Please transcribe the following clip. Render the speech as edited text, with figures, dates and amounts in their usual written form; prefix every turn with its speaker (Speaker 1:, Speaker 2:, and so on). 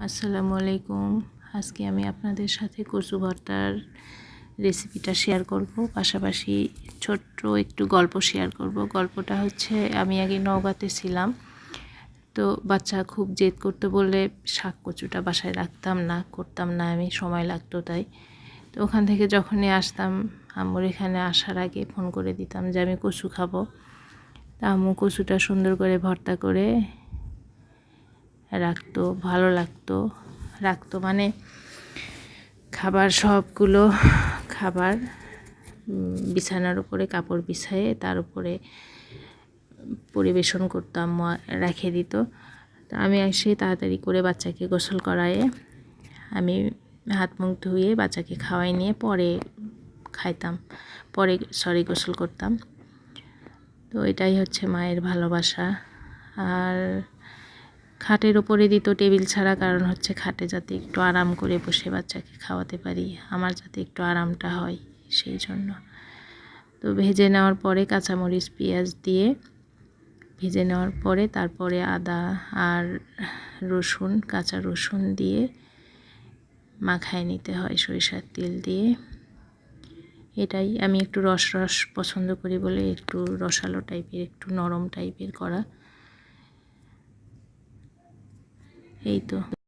Speaker 1: আসসালামু আলাইকুম। আজকে আমি আপনাদের সাথে কচু ভর্তার রেসিপিটা শেয়ার করব, পাশাপাশি ছোট্ট একটু গল্প শেয়ার করব। গল্পটা হচ্ছে, আমি আগে নওগাঁতে ছিলাম, তো বাচ্চা খুব জেদ করতে বললে শাক কচুটা বাসায় করতাম না আমি, সময় লাগতো তাই। তো ওখান থেকে যখনই আসতাম, আম্মুর এখানে আসার আগে ফোন করে দিতাম যে আমি কচু খাবো। তা আম্মু কচুটা সুন্দর করে ভর্তা করে রাখতো, ভালো রাখতো মানে সবগুলো খাবার বিছানার উপরে কাপড় বিছায়ে তার উপরে পরিবেশন করতাম, রেখে দিত। তো আমি এসে তাড়াতাড়ি করে বাচ্চাকে গোসল করায়ে আমি হাত মুখ ধুয়ে বাচ্চাকে খাওয়াই নিয়ে গোসল করতাম। তো এটাই হচ্ছে মায়ের ভালোবাসা। আর খাটের ওপরে দিত, টেবিল ছাড়া, কারণ হচ্ছে খাটে যাতে একটু আরাম করে বসে বাচ্চাকে খাওয়াতে পারি, আমার যাতে একটু আরামটা হয় সেই জন্য। তো ভেজে নেওয়ার পরে কাঁচামরিচ পেঁয়াজ দিয়ে ভেজে নেওয়ার পরে তারপরে আদা আর কাঁচা রসুন দিয়ে মাখায় নিতে হয় সরিষার তেল দিয়ে। এটাই, আমি একটু রস পছন্দ করি বলে একটু রসালো টাইপের, একটু নরম টাইপের করা, এই তো।